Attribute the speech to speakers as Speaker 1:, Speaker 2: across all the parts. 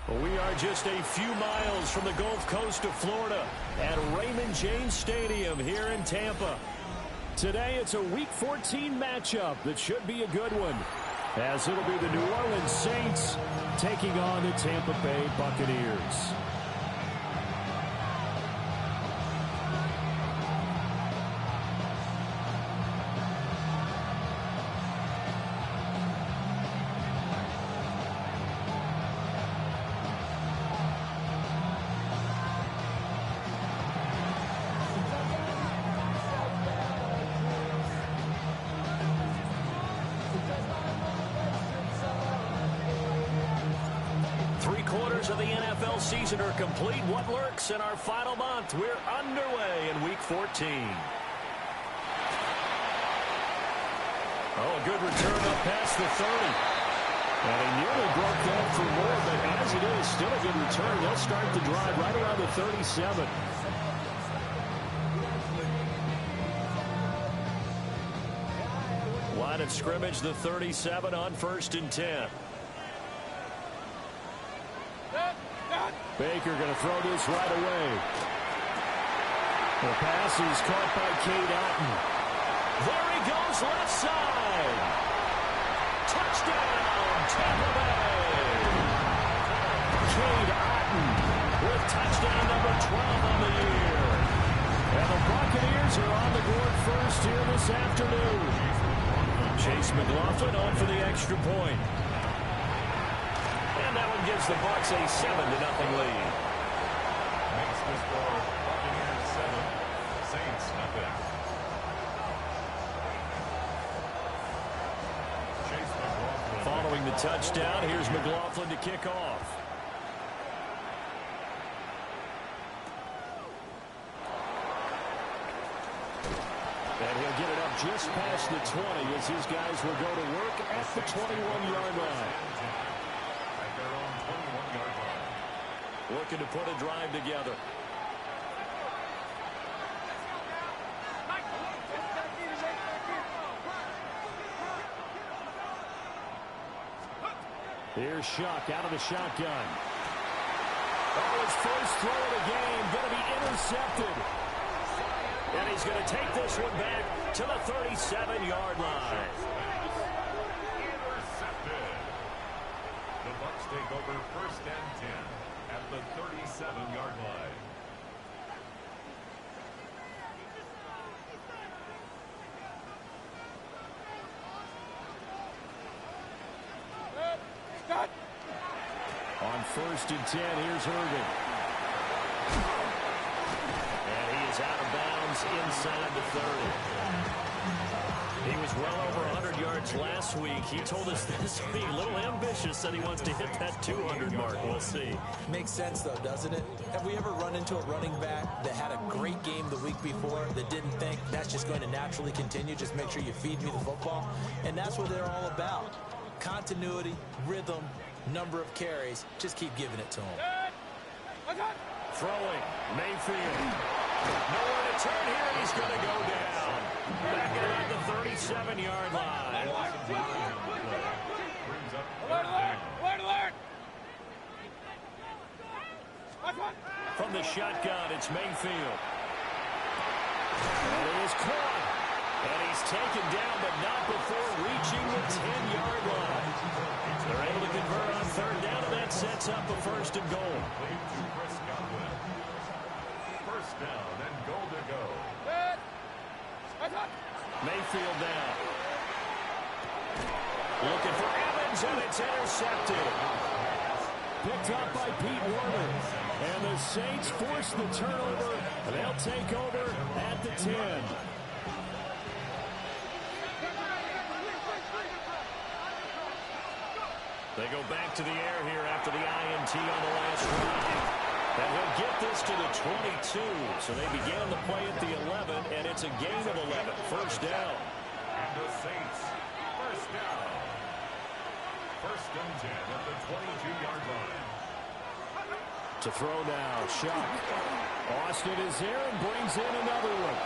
Speaker 1: We are just a few miles from the Gulf Coast of Florida at Raymond James Stadium here in Tampa. Today it's a Week 14 matchup that should be a good one, as it'll be the New Orleans Saints taking on the Tampa Bay Buccaneers. Of the NFL season are complete. What lurks in our final month? We're underway in Week 14. Oh, a good return up past the 30. And he nearly broke that for more, but as it is, still a good return. They'll start the drive right around the 37. Line of scrimmage, the 37 on 1st and 10. Baker going to throw this right away. The pass is caught by Cade Otton. There he goes, left side. Touchdown, Tampa Bay. Cade Otton with touchdown number 12 on the year. And the Buccaneers are on the board first here this afternoon. Chase McLaughlin on for the extra point. And that one gives the Bucs a 7-0 lead.
Speaker 2: Makes the score Buccaneers 7, Saints nothing. Chase McLaughlin.
Speaker 1: Following the touchdown, here's McLaughlin to kick off. And he'll get it up just past the 20 as his guys will go to work at the 21-yard line. Looking to put a drive together. Here's Shuck out of the shotgun. Oh, his first throw of the game going to be intercepted. And he's going to take this one back to the 37-yard line.
Speaker 2: Intercepted. The Bucs take over 1st and 10. At the 37-yard line.
Speaker 1: On 1st and 10, here's Irvin. And he is out of bounds inside the 30. He was well over 100 yards last week. He told us this week, a little ambitious, said he wants to hit that 200 mark. We'll see.
Speaker 3: Makes sense, though, doesn't it? Have we ever run into a running back that had a great game the week before that didn't think that's just going to naturally continue? Just make sure you feed me the football. And that's what they're all about. Continuity, rhythm, number of carries. Just keep giving it to him.
Speaker 1: Throwing, Mayfield. Nowhere to turn here. He's going to go down. Back at around the 37-yard line.
Speaker 2: Alert!
Speaker 1: From the shotgun, it's Mayfield. And it is caught. And he's taken down, but not before reaching the 10-yard line. They're able to convert on 3rd down, and that sets up a 1st and goal.
Speaker 2: First down and goal to go.
Speaker 1: Mayfield down. Looking for Evans, and it's intercepted. Picked up by Pete Werner. And the Saints force the turnover. And they'll take over at the 10. They go back to the air here after the INT on the last drive. And he'll get this to the 22. So they began the play at the 11, and it's a gain of 11. First down.
Speaker 2: And the Saints, first down. 1st and 10 at the 22-yard line.
Speaker 1: To throw now, Shuck. Austin is there and brings in another one.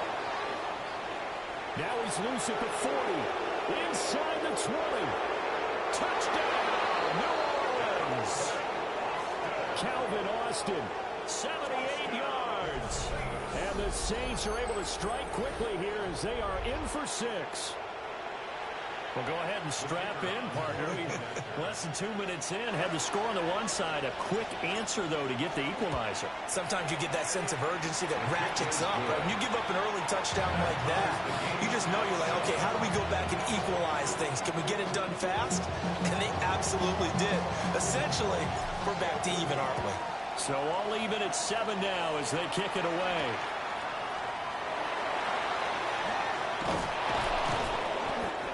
Speaker 1: Now he's loose at the 40. Inside the 20. Touchdown, New Orleans. Calvin Austin. 78 yards. And the Saints are able to strike quickly here as they are in for 6. Well, go ahead and strap in, partner. Less than 2 minutes in, had the score on the one side. A quick answer, though, to get the equalizer.
Speaker 3: Sometimes you get that sense of urgency that ratchets up. Right? When you give up an early touchdown like that, you just know you're like, okay, how do we go back and equalize things? Can we get it done fast? And they absolutely did. Essentially, we're back to even, aren't we?
Speaker 1: So all even at 7 now as they kick it away.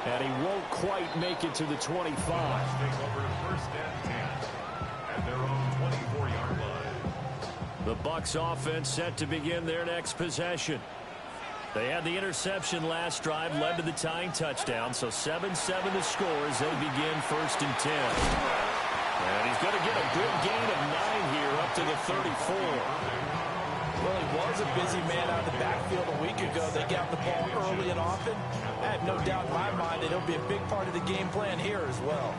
Speaker 1: And he won't quite make it to the 25.
Speaker 2: Take over first and 10 at their own 24-yard line.
Speaker 1: The Bucs offense set to begin their next possession. They had the interception last drive, led to the tying touchdown. So 7-7 the score as they begin first and 10. And he's going to get a good gain of 9 here up to the 34.
Speaker 3: Well, he was a busy man out of the backfield a week ago. They got the ball early and often. I have no doubt in my mind that he'll be a big part of the game plan here as well.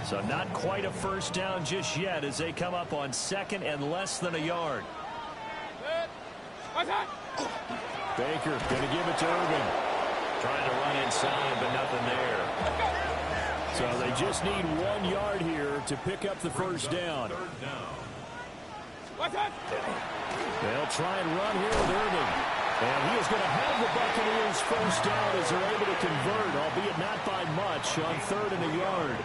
Speaker 1: So not quite a first down just yet as they come up on 2nd and less than a yard. Baker going to give it to Irvin. Trying to run inside, but nothing there. So they just need 1 yard here to pick up the first down. They'll try and run here with Irvin. And he is going to have the Buccaneers first down as they're able to convert, albeit not by much, on 3rd and a yard.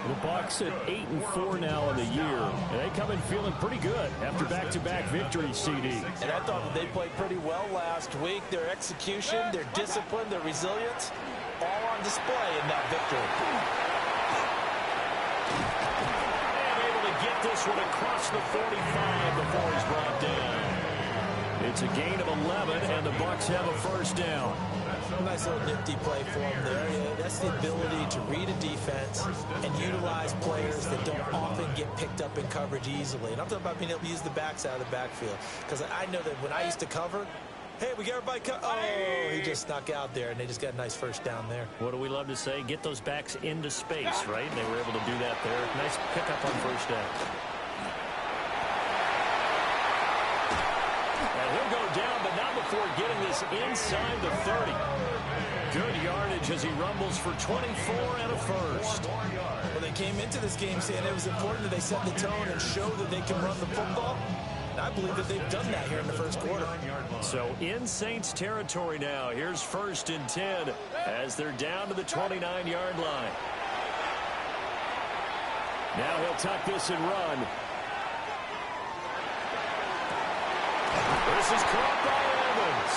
Speaker 1: The Bucs at 8-4 now in the year. And they come in feeling pretty good after back-to-back victories, CD.
Speaker 3: And I thought that they played pretty well last week. Their execution, their discipline, their resilience, all on display in that victory.
Speaker 1: And able to get this one across the 45 before he's brought down. It's a gain of 11, and the Bucs have a first down.
Speaker 3: Nice little nifty play for him there. Yeah, that's the ability to read a defense and utilize players that don't often get picked up in coverage easily. And I'm talking about being able to use the backs out of the backfield. Because I know that when I used to cover, hey, we got everybody he just snuck out there, and they just got a nice first down there.
Speaker 1: What do we love to say? Get those backs into space, right? And they were able to do that there. Nice pickup on first down. And he'll go down, but not before getting this inside the 30. Good yardage as he rumbles for 24 and a first.
Speaker 3: Well, they came into this game saying it was important that they set the tone and show that they can run the football. And I believe that they've done that here in the first quarter.
Speaker 1: So in Saints territory now. Here's 1st and 10 as they're down to the 29-yard line. Now he'll tuck this and run. This is caught by Evans.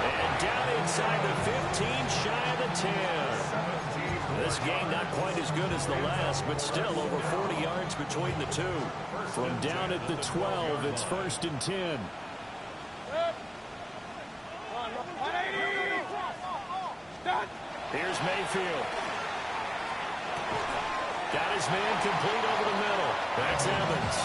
Speaker 1: And down inside the 15, shy of the 10. This game not quite as good as the last, but still over 40 yards between the two. From down at the 12, it's 1st and 10. Here's Mayfield. Got his man complete over the middle. That's Evans.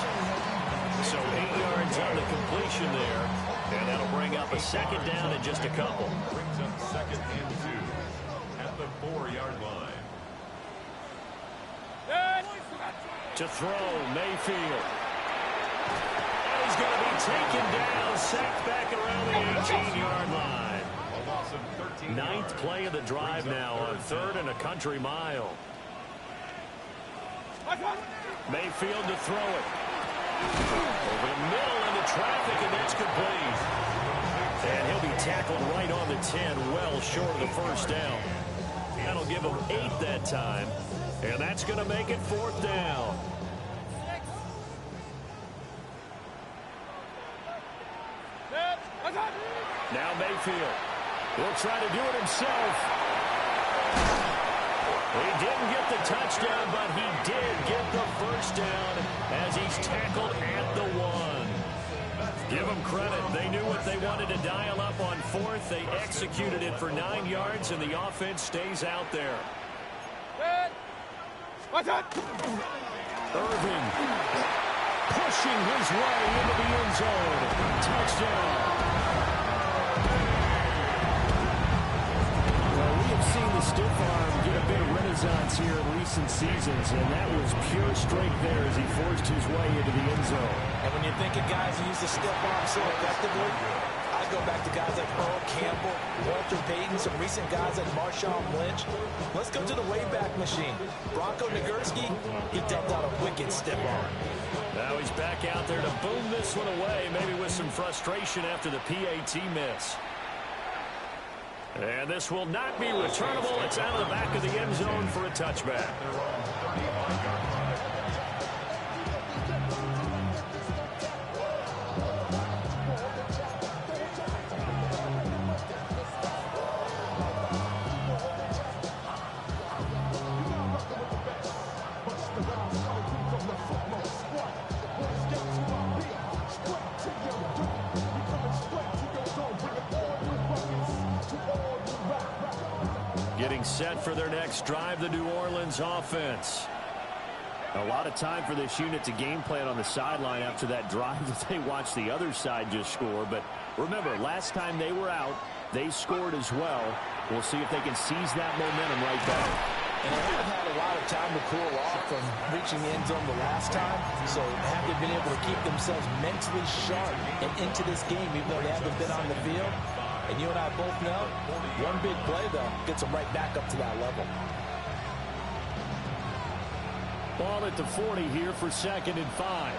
Speaker 1: So 8 yards on the completion there. And that'll bring up a second down in just a couple.
Speaker 2: Brings up 2nd and 2 at the 4-yard line.
Speaker 1: To throw, Mayfield. And he's going to be taken down, sacked back around the 18-yard line.
Speaker 2: A loss of 13
Speaker 1: Ninth play of the drive now on 3rd and a country mile. Mayfield to throw it. Over the middle into traffic, and that's complete. And he'll be tackled right on the 10, well short of the first down. That'll give him 8 that time. And that's going to make it 4th down. Now Mayfield. He'll try to do it himself. He didn't get the touchdown, but he did get the first down as he's tackled at the 1. Give them credit. They knew what they wanted to dial up on 4th. They executed it for 9 yards, and the offense stays out there. Irving pushing his way into the end zone. Touchdown. Well, we have seen the stiff arm get a big bit of renaissance here in recent seasons, and that was pure strength there as he forced his way into the end zone.
Speaker 3: And when you're thinking guys who use the stiff arm so effectively, I go back to guys like Earl Campbell, Walter Payton, some recent guys like Marshawn Lynch. Let's go to the Wayback Machine. Bronco Nagurski, he dealt out a wicked stiff arm.
Speaker 1: Now he's back out there to boom this one away, maybe with some frustration after the PAT miss. And this will not be returnable. It's out of the back of the end zone for a touchback. Getting set for their next drive, the New Orleans offense. A lot of time for this unit to game plan on the sideline after that drive that they watched the other side just score. But remember, last time they were out, they scored as well. We'll see if they can seize that momentum right back.
Speaker 3: And they haven't had a lot of time to cool off from reaching the end zone the last time. So have they been able to keep themselves mentally sharp and into this game, even though they haven't been on the field? And you and I both know, one big play, though, gets them right back up to that level.
Speaker 1: Ball at the 40 here for 2nd and 5.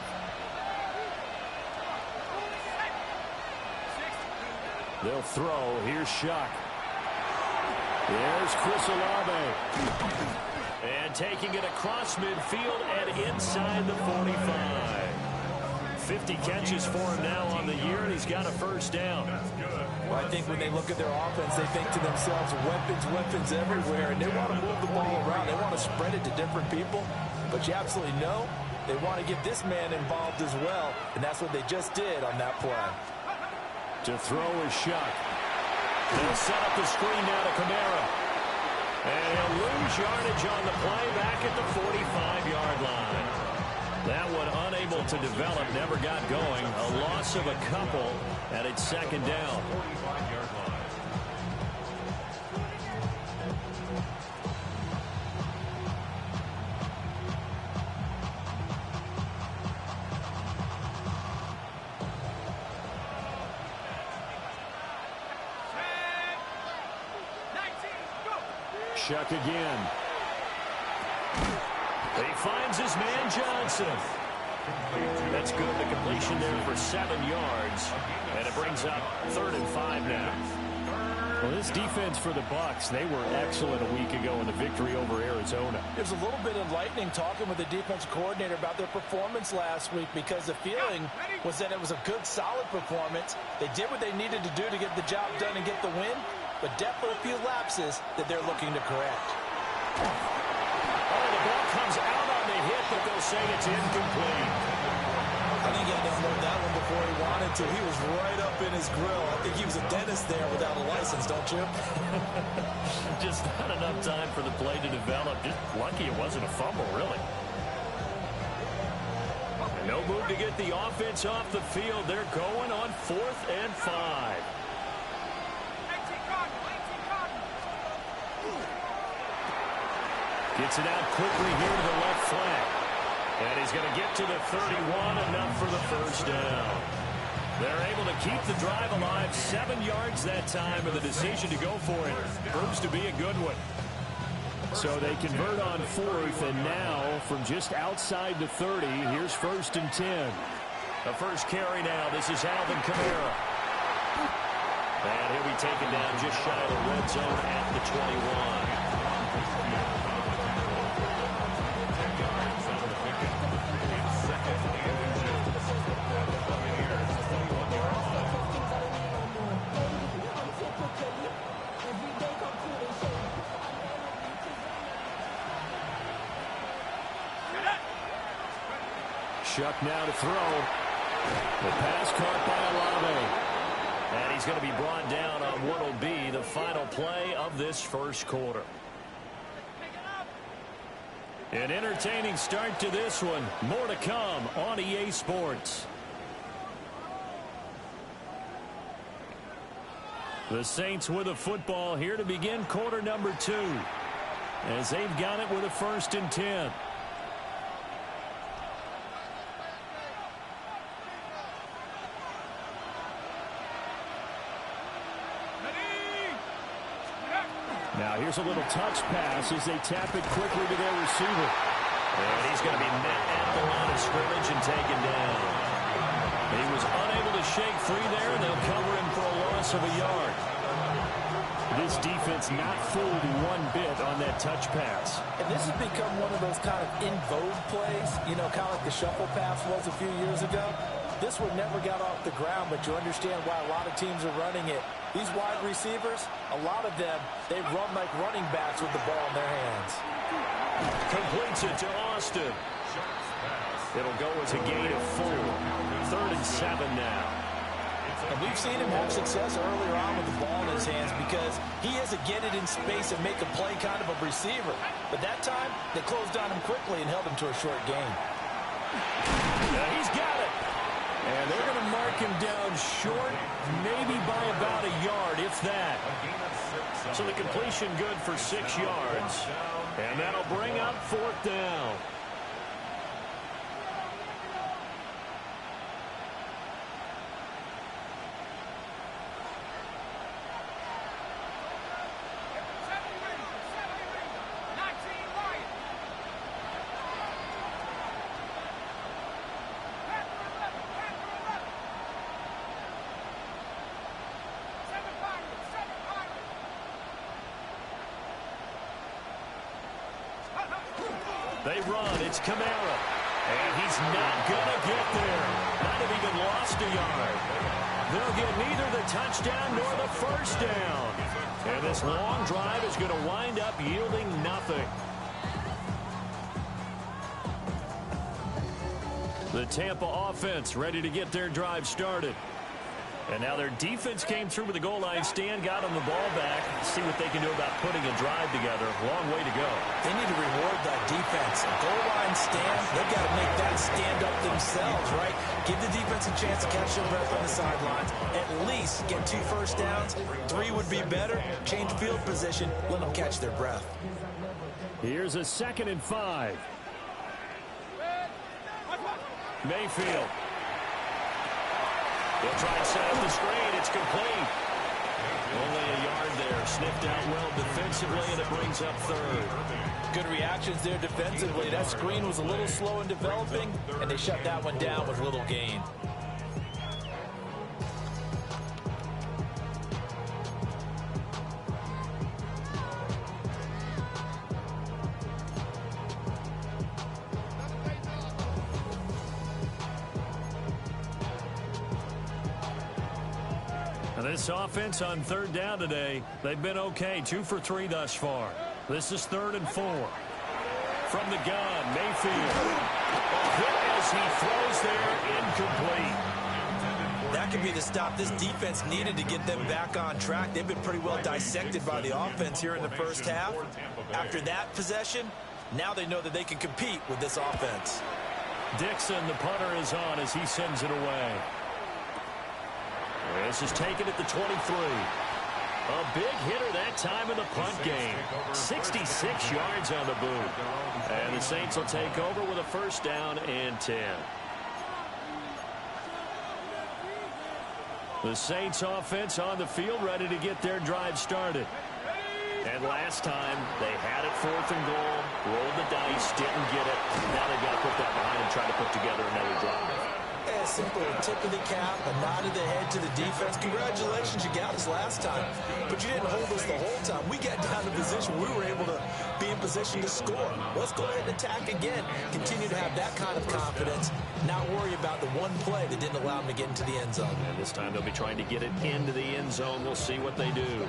Speaker 1: They'll throw. Here's Shuck. There's Chris Olave. And taking it across midfield and inside the 45. 50 catches for him now on the year, and he's got a first down.
Speaker 3: Well, I think when they look at their offense, they think to themselves, weapons, weapons everywhere, and they want to move the ball around. They want to spread it to different people, but you absolutely know they want to get this man involved as well, and that's what they just did on that play.
Speaker 1: To throw is Shuck. They'll set up the screen now to Kamara. And he'll lose yardage on the play back at the 45-yard line. That one unable to develop, never got going. A loss of a couple, and it's 2nd down. Shuck again. He finds his man Johnson. That's good. The completion there for 7 yards. And it brings up 3rd and 5 now. Well, this defense for the Bucs, they were excellent a week ago in the victory over Arizona.
Speaker 3: There's a little bit of lightning talking with the defensive coordinator about their performance last week, because the feeling was that it was a good, solid performance. They did what they needed to do to get the job done and get the win, but definitely a few lapses that they're looking to correct.
Speaker 1: Oh, the ball comes out on the hit, but they'll say it's incomplete.
Speaker 3: I think he had to unload that one before he wanted to. He was right up in his grill. I think he was a dentist there without a license, don't you?
Speaker 1: Just not enough time for the play to develop. Just lucky it wasn't a fumble, really. No move to get the offense off the field. They're going on 4th and 5. Gets it out quickly here to the left flank. And he's going to get to the 31, enough for the first down. They're able to keep the drive alive, 7 yards that time, and the decision to go for it proves to be a good one. So they convert on 4th, and now from just outside the 30, here's 1st and 10. The first carry now. This is Alvin Kamara. And he'll be taken down just shy of the red zone at the 21. Shuck now to throw. The pass caught by Olave. And he's going to be brought down on what will be the final play of this first quarter. An entertaining start to this one. More to come on EA Sports. The Saints with a football here to begin quarter number 2. as they've got it with a 1st and 10. Now here's a little touch pass as they tap it quickly to their receiver.
Speaker 4: And he's going to be met at the line of scrimmage and taken down.
Speaker 1: He was unable to shake free there, and they'll cover him for a loss of a yard. This defense not fooled one bit on that touch pass.
Speaker 3: And this has become one of those kind of in vogue plays, you know, kind of like the shuffle pass was a few years ago. This one never got off the ground, but you understand why a lot of teams are running it. These wide receivers, a lot of them, they run like running backs with the ball in their hands.
Speaker 1: Completes it to Austin. It'll go as a gain of 4. 3rd and 7 now.
Speaker 3: And we've seen him have success earlier on with the ball in his hands because he has to get it in space and make a play kind of a receiver. But that time, they closed on him quickly and held him to a short gain.
Speaker 1: He's got it. And they're going to mark him down short, maybe by about a yard, if that. So the completion good for 6 yards. And that'll bring up 4th down. They run. It's Kamara. And he's not going to get there. Might have even lost a yard. They'll get neither the touchdown nor the 1st down. And this long drive is going to wind up yielding nothing. The Tampa offense ready to get their drive started. And now their defense came through with a goal line stand, got them the ball back. See what they can do about putting a drive together. Long way to go.
Speaker 3: They need to reward that defense. Goal line stand, they've got to make that stand up themselves, right? Give the defense a chance to catch their breath on the sidelines. At least get 2 first downs. 3 would be better. Change field position. Let them catch their breath.
Speaker 1: Here's a 2nd and 5. Mayfield. They'll try and set up the screen. It's complete. Only a yard there. Sniffed out well defensively, and it brings up 3rd.
Speaker 3: Good reactions there defensively. That screen was a little slow in developing, and they shut that one down with little gain.
Speaker 1: This offense on 3rd down today, they've been okay. 2 for 3 thus far. This is 3rd and 4. From the gun, Mayfield. A hit as he throws there, incomplete.
Speaker 3: That could be the stop this defense needed to get them back on track. They've been pretty well dissected by the offense here in the 1st half. After that possession, now they know that they can compete with this offense.
Speaker 1: Dixon, the punter, is on as he sends it away. This is taken at the 23. A big hitter that time in the punt game. 66 yards on the boot. And the Saints will take over with a 1st down and 10. The Saints offense on the field ready to get their drive started. And last time they had it 4th and goal, rolled the dice, didn't get it. Now they've got to put that behind and try to put together another drive.
Speaker 3: Yeah, simple, a tip of the cap, a nod of the head to the defense. Congratulations, you got us last time, but you didn't hold us the whole time. We got down to position. We were able to be in position to score. Let's go ahead and attack again. Continue to have that kind of confidence. Not worry about the one play that didn't allow them to get into the end zone.
Speaker 1: And this time they'll be trying to get it into the end zone. We'll see what they do.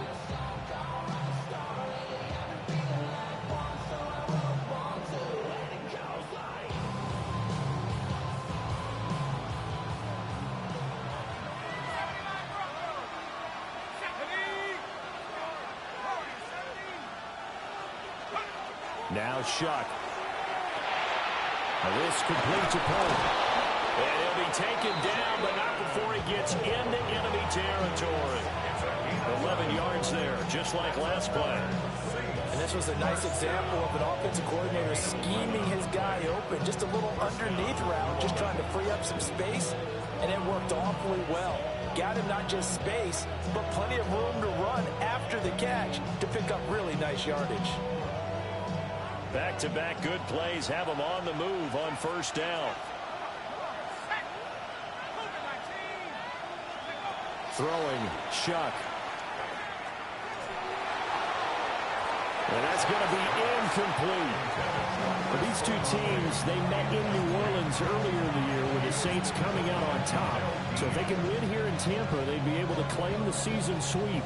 Speaker 1: Now Shuck. This complete to Pope. And he'll be taken down, but not before he gets into enemy territory. 11 yards there, just like last play.
Speaker 3: And this was a nice example of an offensive coordinator scheming his guy open. Just a little underneath route, just trying to free up some space, and it worked awfully well. Got him not just space, but plenty of room to run after the catch to pick up really nice yardage.
Speaker 1: Back-to-back good plays have him on the move on first down. Throwing, Shuck. And that's going to be incomplete. But these two teams, they met in New Orleans earlier in the year with the Saints coming out on top. So if they can win here in Tampa, they'd be able to claim the season sweep.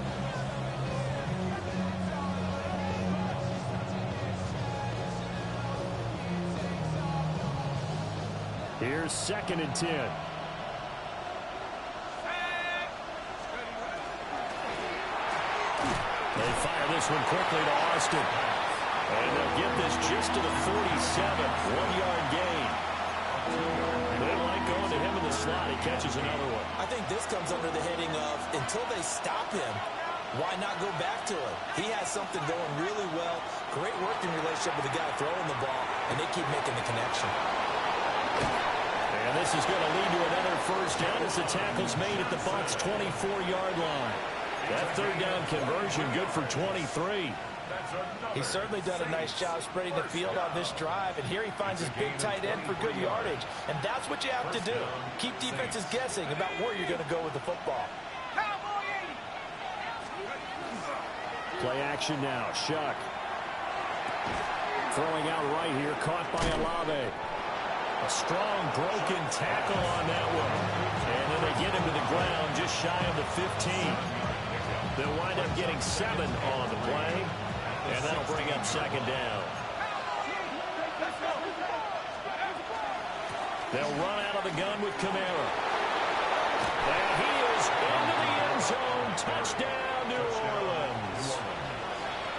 Speaker 1: Here's 2nd and 10. They fire this one quickly to Austin. And they'll get this just to the 47. 1-yard gain. They don't like going to him in the slot. He catches another one.
Speaker 3: I think this comes under the heading of, until they stop him, why not go back to him? He has something going really well. Great working relationship with the guy throwing the ball, and they keep making the connection.
Speaker 1: And this is going to lead to another first down as the tackle's made at the Bucs' 24-yard line. That third down conversion good for 23.
Speaker 3: He's certainly done a nice job spreading the field on this drive, and here he finds his big tight end for good yardage. And that's what you have to do. Keep defenses guessing about where you're going to go with the football.
Speaker 1: Play action now. Shuck. Throwing out right here, caught by Olave. A strong broken tackle on that one. And then they get him to the ground just shy of the 15. They'll wind up getting 7 on the play. And that'll bring up 2nd down. They'll run out of the gun with Kamara. And he is into the end zone. Touchdown, New Orleans.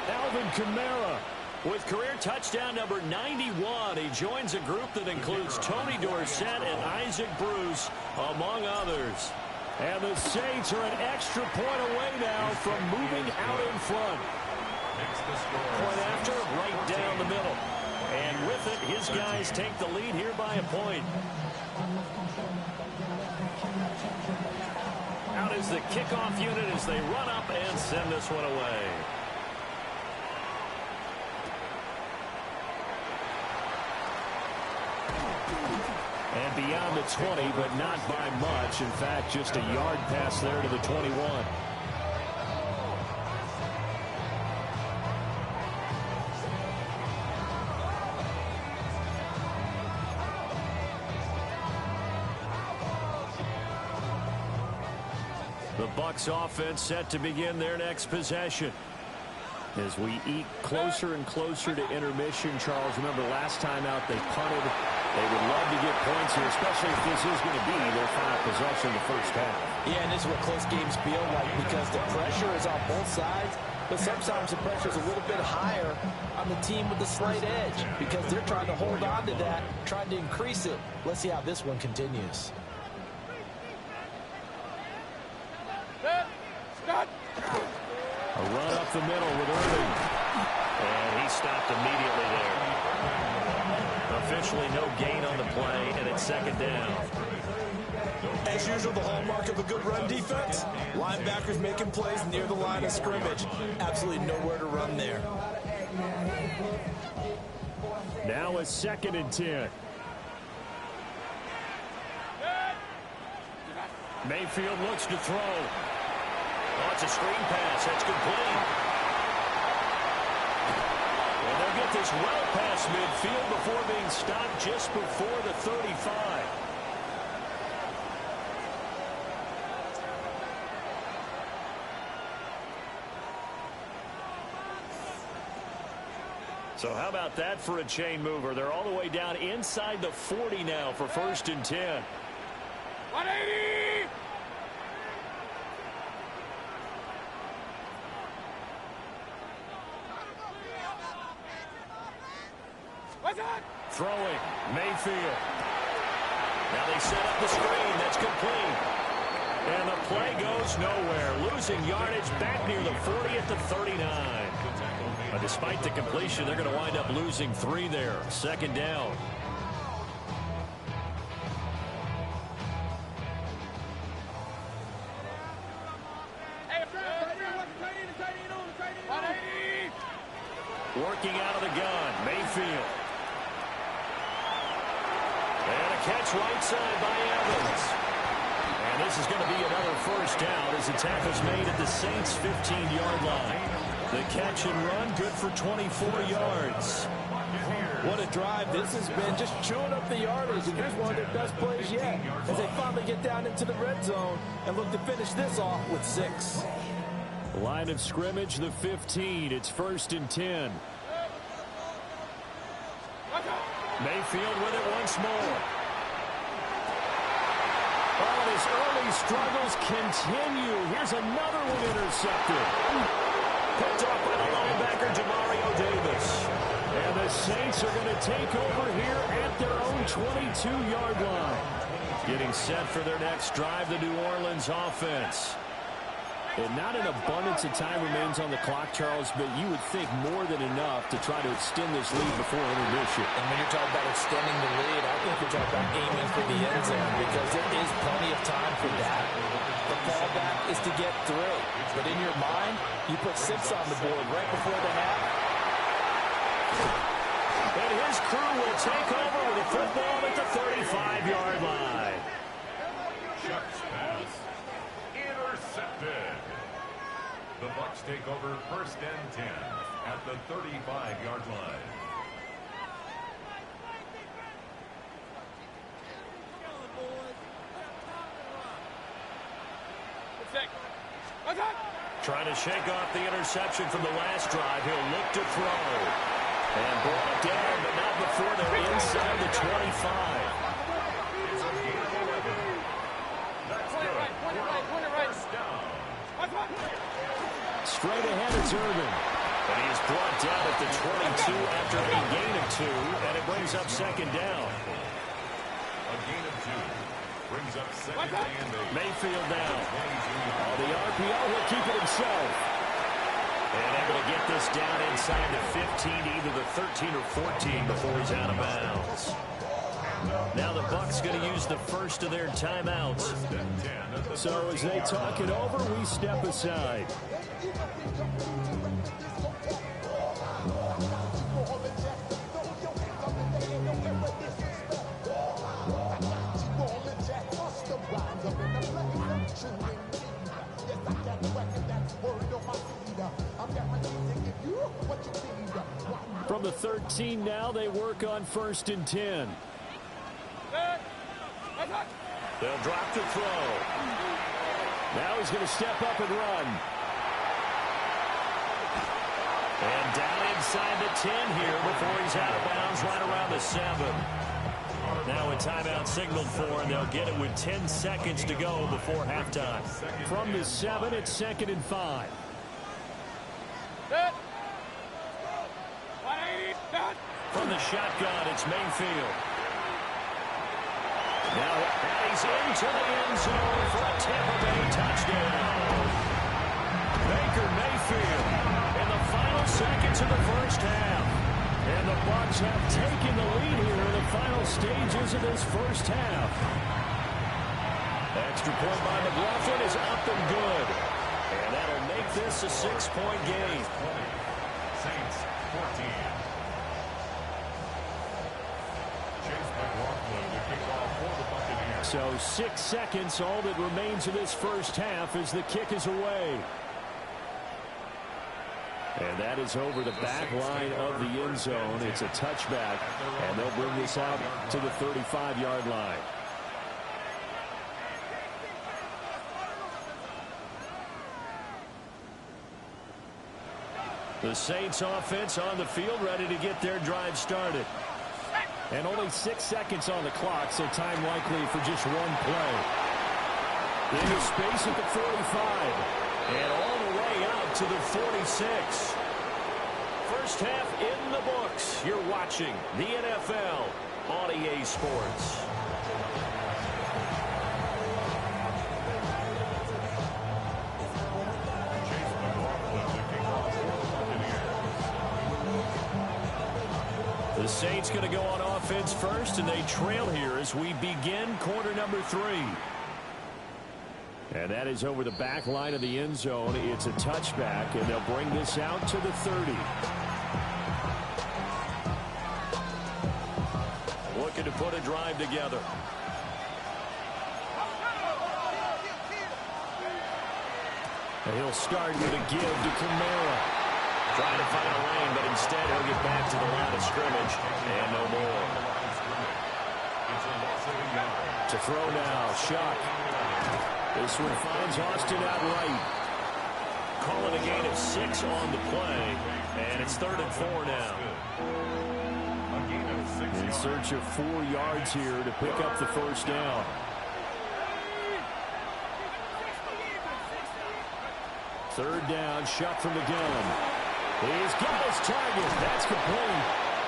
Speaker 1: Alvin Kamara with career touchdown number 91. He joins a group that includes Tony Dorsett and Isaac Bruce, among others. And the Saints are an extra point away now from moving out in front. Point after, right down the middle. And with it, his guys take the lead here by a point. Out is the kickoff unit as they run up and send this one away. And beyond the 20, but not by much. In fact, just a yard pass there to the 21. The Bucs offense set to begin their next possession. As we eat closer and closer to intermission, Charles, remember last time out they punted. They would love to get points here, especially if this is going to be their final possession in the first half.
Speaker 3: Yeah, and this is what close games feel like because the pressure is on both sides, but sometimes the pressure is a little bit higher on the team with the slight edge because they're trying to hold on to that, trying to increase it. Let's see how this one continues.
Speaker 1: A run up the middle with Irving. And he stopped immediately there. Officially no gain on the play, and it's 2nd down.
Speaker 3: As usual, the hallmark of a good run defense, linebackers making plays near the line of scrimmage. Absolutely nowhere to run there.
Speaker 1: Now it's 2nd and 10. Mayfield looks to throw. Oh, it's a screen pass. That's complete. And they'll get this well past midfield before being stopped just before the 35. So how about that for a chain mover? They're all the way down inside the 40 now for 1st and 10.
Speaker 5: 180!
Speaker 1: Throwing, Mayfield. Now they set up the screen. That's complete. And the play goes nowhere. Losing yardage back near the 40 at the 39. But despite the completion, they're going to wind up losing 3 there. Second down. Working out of the gun, Mayfield. And a catch right side by Evans. And this is going to be another first down as the tackle's made at the Saints' 15-yard line. The catch and run, good for 24 yards.
Speaker 3: What a drive this has been, just chewing up the yardage. And here's one of their best plays yet as they finally get down into the red zone and look to finish this off with 6.
Speaker 1: Line of scrimmage, the 15. It's 1st and 10. Mayfield with it once more. Oh, and his early struggles continue. Here's another one intercepted. Picked up by the linebacker, Demario Davis. And the Saints are going to take over here at their own 22-yard line. Getting set for their next drive, the New Orleans offense. And not an abundance of time remains on the clock, Charles, but you would think more than enough to try to extend this lead before intermission.
Speaker 3: And when you're talking about extending the lead, I think you're talking about aiming for the end zone because there is plenty of time for that. The fallback is to get 3. But in your mind, you put 6 on the board right before the half.
Speaker 1: And his crew will take over with the football at the 35-yard line.
Speaker 2: Chuck's pass. Intercepted. The Bucs take over 1st and 10 at the 35-yard line.
Speaker 1: Trying to shake off the interception from the last drive. He'll look to throw. And brought down, but not before they're inside the 25.
Speaker 2: It's a gain of 11. That's good. First down.
Speaker 1: Straight ahead, it's Irvin. And he's brought down at the 22 after a gain of 2, and it brings up 2nd down.
Speaker 2: A gain of 2. Brings up 2nd and 8.
Speaker 1: Mayfield down. Oh, the RPO will keep it himself. And able to get this down inside the 15, either the 13 or 14 before he's out of bounds. Now the Bucs going to use the first of their timeouts. So as they talk it over, we step aside. From the 13 now, they work on 1st and 10. They'll drop to throw. Now he's going to step up and run. And down inside the 10 here before he's out of bounds right around the 7. Now a timeout signaled for, and they'll get it with 10 seconds to go before halftime. From the 7, it's 2nd and 5. From the shotgun, it's Mayfield. Now he's into the end zone for a Tampa Bay touchdown. Baker Mayfield in the final seconds of the first half. And the Bucs have taken the lead here in the final stages of this first half. Extra point by McLaughlin is up and good. And that'll make this a 6-point game.
Speaker 2: Saints 14.
Speaker 1: So 6 seconds, all that remains of this first half as the kick is away. And that is over the back line of the end zone. It's a touchback, and they'll bring this out to the 35-yard line. The Saints offense on the field, ready to get their drive started. And only 6 seconds on the clock, so time likely for just one play. Into space at the 45. And all the way out to the 46. First half in the books. You're watching the NFL on EA Sports. Saints going to go on offense first, and they trail here as we begin quarter number 3. And that is over the back line of the end zone. It's a touchback, and they'll bring this out to the 30. Looking to put a drive together. And he'll start with a give to Kamara. Trying to find a lane, but instead he'll get back to the line of scrimmage. And no more. To throw now, Shuck. This one finds Austin outright. Calling a gain of 6 on the play. And it's 3rd and 4 now. In search of 4 yards here to pick up the first down. Third down, Shuck from the gun. He's got his target. That's complete.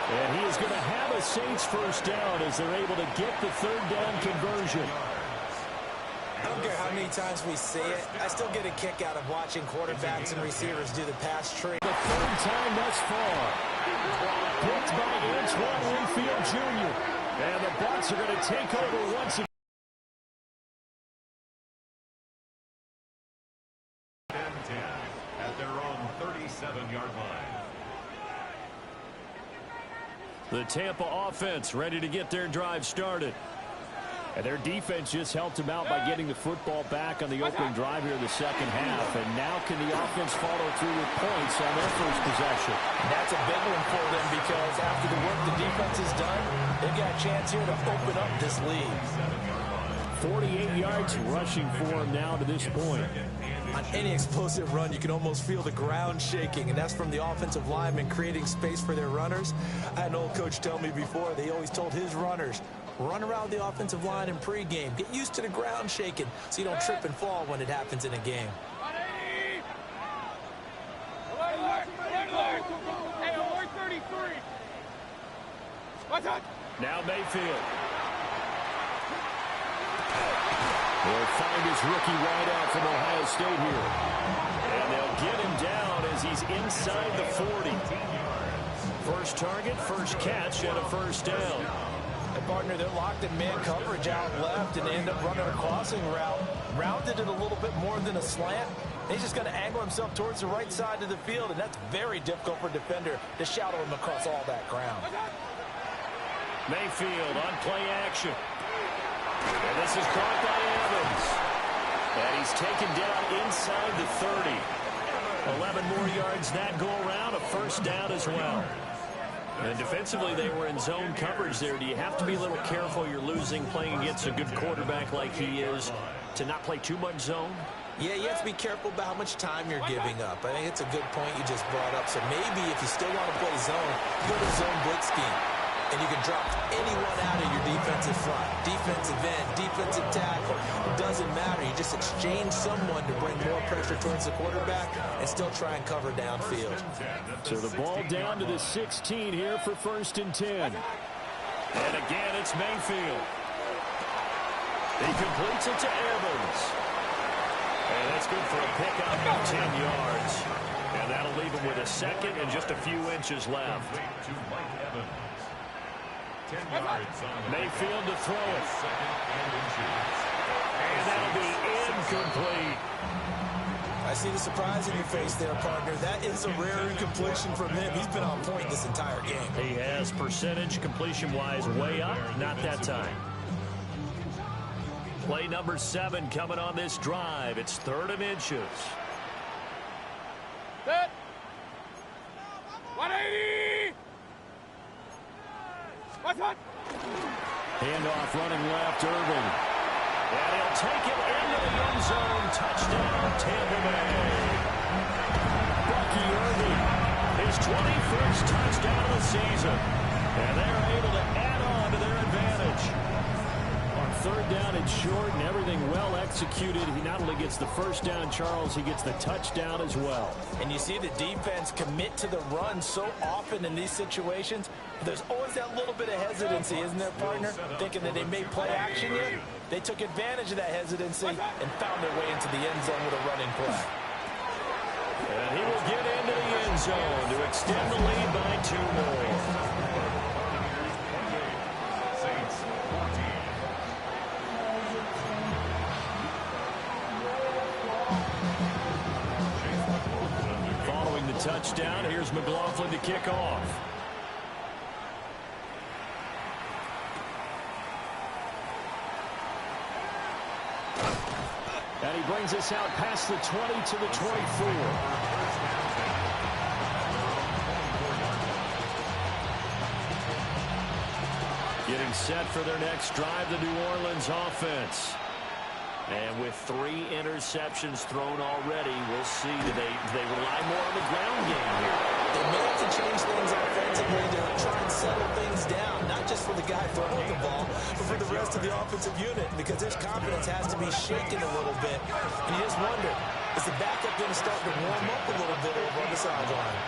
Speaker 1: And he is going to have a Saints first down as they're able to get the 3rd down conversion.
Speaker 3: I don't care how many times we see it. I still get a kick out of watching quarterbacks and receivers do the pass tree.
Speaker 1: The 3rd time thus far. Picked by Antoine Winfield Jr. And the Bucs are going to take over once again.
Speaker 2: 10 at their own 37-yard line.
Speaker 1: The Tampa offense ready to get their drive started. And their defense just helped them out by getting the football back on the opening drive here in the second half. And now can the offense follow through with points on their first possession?
Speaker 3: That's a big one for them because after the work the defense has done, they've got a chance here to open up this lead.
Speaker 1: 48 yards rushing for him now to this point.
Speaker 3: On any explosive run, you can almost feel the ground shaking, and that's from the offensive linemen creating space for their runners. I had an old coach tell me before, they always told his runners, run around the offensive line in pregame. Get used to the ground shaking so you don't trip and fall when it happens in a game.
Speaker 1: Now Mayfield. He'll find his rookie wideout from Ohio State here. And they'll get him down as he's inside the 40. First target, first catch, and a first down.
Speaker 3: And partner, they're locked in man coverage out left, and they end up running a crossing route. Rounded it a little bit more than a slant. He's just going to angle himself towards the right side of the field, and that's very difficult for a defender to shadow him across all that ground.
Speaker 1: Mayfield on play action. And this is caught by Evans. And he's taken down inside the 30. 11 more yards that go around, a first down as well. And defensively, they were in zone coverage there. Do you have to be a little careful you're losing playing against a good quarterback like he is to not play too much zone?
Speaker 3: Yeah, you have to be careful about how much time you're giving up. I think it's a good point you just brought up. So maybe if you still want to play zone, go to zone blitz scheme. And you can drop anyone out of your defensive front. Defensive end, defensive tackle. It doesn't matter. You just exchange someone to bring more pressure towards the quarterback and still try and cover downfield.
Speaker 1: So the ball down to the 16 here for 1st and 10. And again, it's Mayfield. He completes it to Evans. And that's good for a pickup of 10 yards. And that'll leave him with a second and just a few inches left. Mayfield to throw it. And that'll be incomplete.
Speaker 3: I see the surprise in your face there, partner. That is a rare incompletion from him. He's been on point this entire game.
Speaker 1: He has percentage completion-wise way up. Not that time. Play number 7 coming on this drive. It's 3rd and inches.
Speaker 5: Set. 180.
Speaker 1: Handoff running left, Irving. And he'll take it into the end zone. Touchdown, Tampa Bay. Bucky Irving, his 21st touchdown of the season. And they're able to add on to their advantage. On 3rd down and short and everything well executed, he not only gets the first down, Charles, he gets the touchdown as well.
Speaker 3: And you see the defense commit to the run so often in these situations. There's always that little bit of hesitancy, isn't there, partner? Thinking that they may play action yet. They took advantage of that hesitancy and found their way into the end zone with a running play.
Speaker 1: And he will get into the end zone to extend the lead by 2 more. touchdown. Here's McLaughlin to kick off. And he brings us out past the 20 to the 24. Getting set for their next drive, the New Orleans offense. And with 3 interceptions thrown already, we'll see. Do they rely more on the ground game here?
Speaker 3: They may have to change things offensively to try and settle things down, not just for the guy throwing the ball, but for the rest of the offensive unit, because his confidence has to be shaken a little bit. And you just wonder, is the backup going to start to warm up a little bit over on the sideline?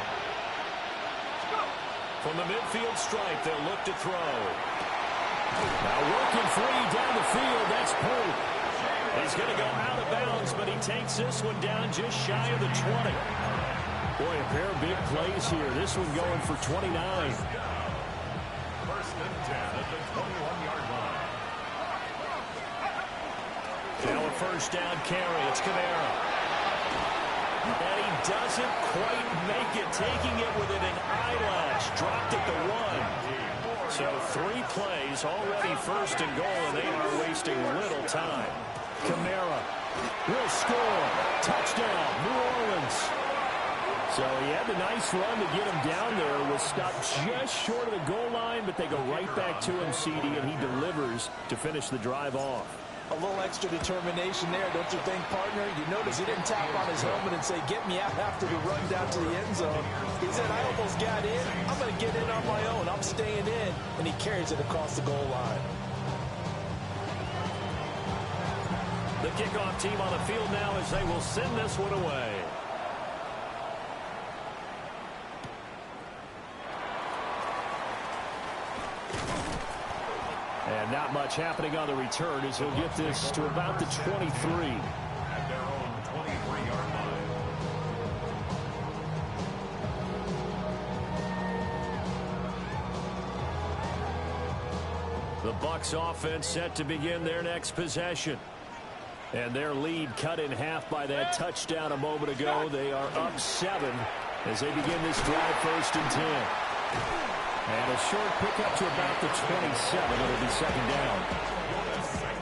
Speaker 1: From the midfield stripe, they'll look to throw. Now working free down the field, that's Pope. He's going to go out of bounds, but he takes this one down just shy of the 20. Boy, a pair of big plays here. This one going for 29.
Speaker 2: First and 10 at the 21-yard line.
Speaker 1: Now a first down carry. It's Kamara. And he doesn't quite make it, taking it within an eyelash. Dropped at the 1. So 3 plays, already first and goal, and they are wasting little time. Kamara will score. Touchdown, New Orleans. So he had the nice run to get him down there. Was stopped just short of the goal line, but they go right back to him, CD, and he delivers to finish the drive off.
Speaker 3: A little extra determination there, don't you think, partner? You notice he didn't tap on his helmet and say, get me out after the run down to the end zone. He said, I almost got in. I'm going to get in on my own. I'm staying in. And he carries it across the goal line.
Speaker 1: The kickoff team on the field now as they will send this one away. And not much happening on the return as he'll get this to about the 23.
Speaker 2: At their own 23-yard line.
Speaker 1: The Bucs offense set to begin their next possession. And their lead cut in half by that touchdown a moment ago. They are up 7 as they begin this drive, first and 10. And a short pickup to about the 27. It'll be second down.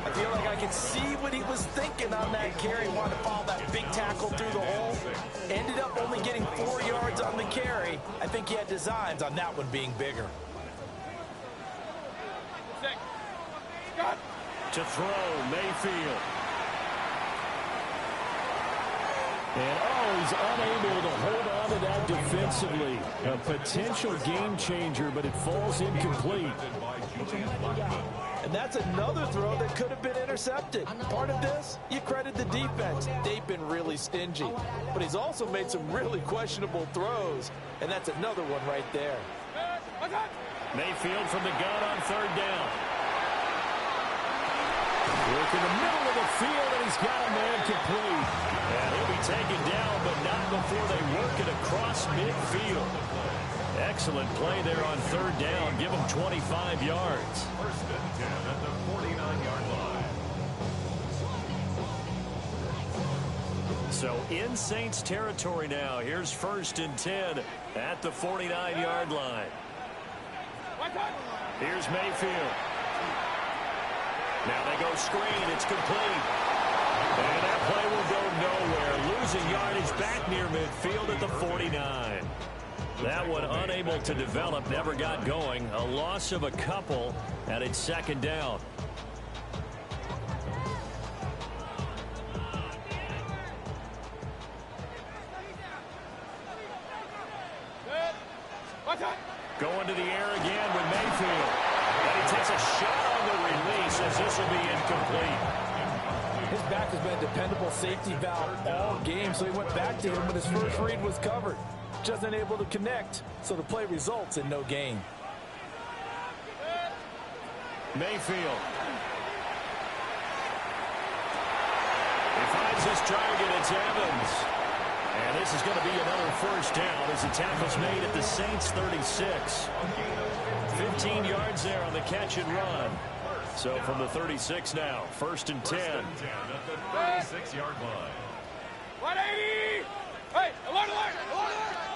Speaker 3: I feel like I could see what he was thinking on that carry. Wanted to follow that big tackle through the hole. Ended up only getting 4 yards on the carry. I think he had designs on that one being bigger.
Speaker 1: To throw, Mayfield. And, he's unable to hold on to that defensively. A potential game changer, but it falls incomplete.
Speaker 3: And that's another throw that could have been intercepted. Part of this, you credit the defense. They've been really stingy. But he's also made some really questionable throws. And that's another one right there.
Speaker 1: Mayfield from the gun on third down. Work in the middle of the field, and he's got a man complete. And he'll be taken down, but not before they work it across midfield. Excellent play there on third down. Give him 25 yards.
Speaker 2: First and 10 at the 49-yard line.
Speaker 1: So in Saints territory now. Here's first and 10 at the 49-yard line. Here's Mayfield. Now they go screen. It's complete. And that play will go nowhere. Losing yardage back near midfield at the 49. That one unable to develop, never got going. A loss of a couple, and it's second down. Going to the air again with Mayfield. And he takes a shot on the release as this will be incomplete.
Speaker 3: His back has been a dependable safety valve all game, so he went back to him when his first read was covered. Just unable to connect, so the play results in no gain.
Speaker 1: Mayfield. He finds his target. It's Evans. And this is going to be another first down as the tackle's made at the Saints 36. 15 yards there on the catch and run. So from the 36 now, first and 10.
Speaker 2: First and 10 at the 36-yard line.
Speaker 5: 180! Hey, alert, alert, alert, alert!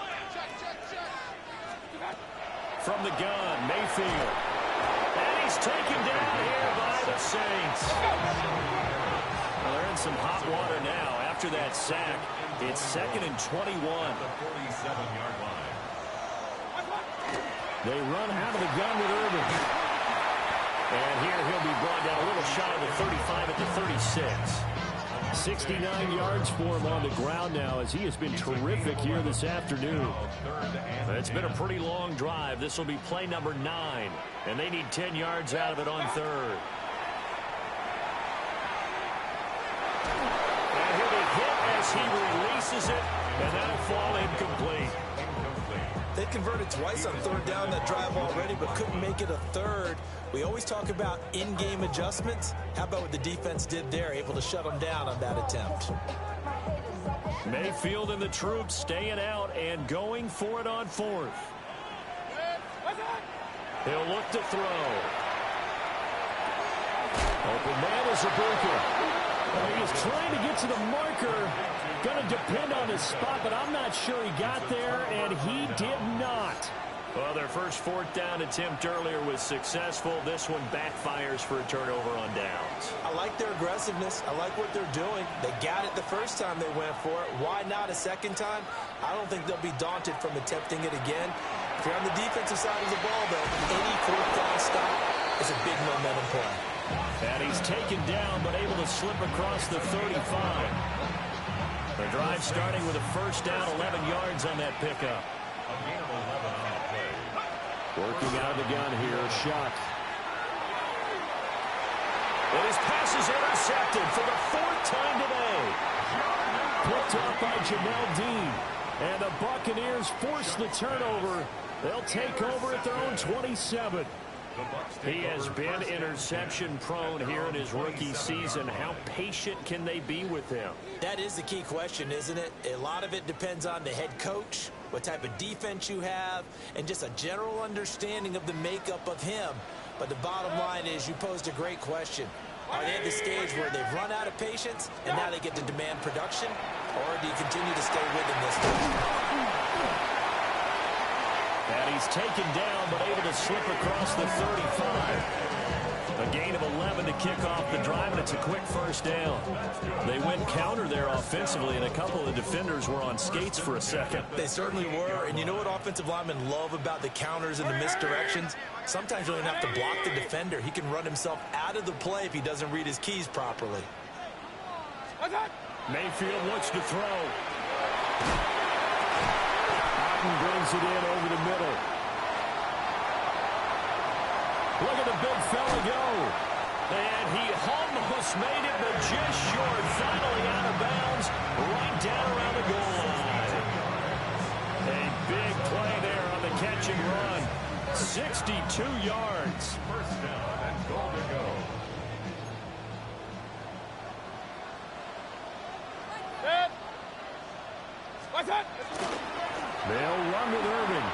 Speaker 1: from the gun. Mayfield. And he's taken down here by the Saints. Well, they're in some hot water now after that sack. It's 2nd and 21.
Speaker 2: The 47-yard line.
Speaker 1: They run out of the gun with Irvin. And here he'll be brought down a little shy of the 35 at the 36. 69 yards for him on the ground now as he has been terrific here this afternoon. It's been a pretty long drive. This will be play number 9. And they need 10 yards out of it on 3rd. And he'll be hit as he releases it. And that'll fall incomplete.
Speaker 3: They converted twice on 3rd down that drive already, but couldn't make it a 3rd. We always talk about in-game adjustments. How about what the defense did there, able to shut them down on that attempt?
Speaker 1: Mayfield and the troops staying out and going for it on 4th. He'll look to throw. Open man is Ibuka. He is trying to get to the marker. Going to depend on his spot, but I'm not sure he got there, and he did not. Well, their first 4th down attempt earlier was successful. This one backfires for a turnover on downs.
Speaker 3: I like their aggressiveness. I like what they're doing. They got it the first time they went for it. Why not a second time? I don't think they'll be daunted from attempting it again. If you're on the defensive side of the ball, though, any 4th down stop is a big momentum play.
Speaker 1: And he's taken down, but able to slip across the 35. The drive starting with a first down, 11 yards on that pickup.
Speaker 2: A gain of 11 on the play.
Speaker 1: Working out of the gun here, Shuck. And his pass is intercepted for the 4th time today. Picked up by Jamel Dean. And the Buccaneers force the turnover. They'll take over at their own 27. He has been interception prone here in his rookie season. How patient can they be with him?
Speaker 3: That is the key question, isn't it? A lot of it depends on the head coach, what type of defense you have, and just a general understanding of the makeup of him. But the bottom line is you posed a great question. Are they at the stage where they've run out of patience and now they get to demand production? Or do you continue to stay with him this time?
Speaker 1: And he's taken down, but able to slip across the 35. A gain of 11 to kick off the drive, and it's a quick first down. They went counter there offensively, and a couple of the defenders were on skates for a second.
Speaker 3: They certainly were, and you know what offensive linemen love about the counters and the misdirections? Sometimes you don't even have to block the defender. He can run himself out of the play if he doesn't read his keys properly.
Speaker 1: Mayfield looks to throw. Brings it in over the middle. Look at the big fella go. And he almost made it, but just short. Finally out of bounds, right down around the goal line. A big play there on the catch and run. 62 yards.
Speaker 2: First down and goal to go.
Speaker 1: They'll run with Irving.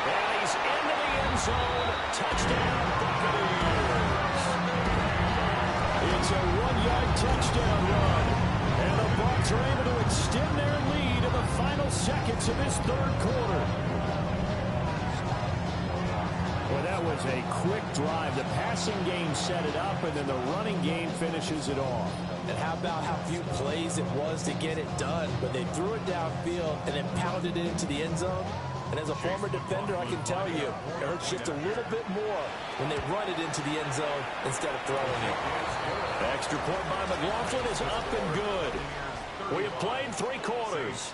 Speaker 1: And he's into the end zone. Touchdown, Buccaneers. It's a 1-yard touchdown run. And the Bucs are able to extend their lead in the final seconds of this 3rd quarter. Well, that was a quick drive. The passing game set it up, and then the running game finishes it off.
Speaker 3: And how about how few plays it was to get it done, but they threw it downfield and then pounded it into the end zone. And as a former defender, I can tell you, it hurts just a little bit more when they run it into the end zone instead of throwing it.
Speaker 1: Extra point by McLaughlin is up and good. We have played 3 quarters.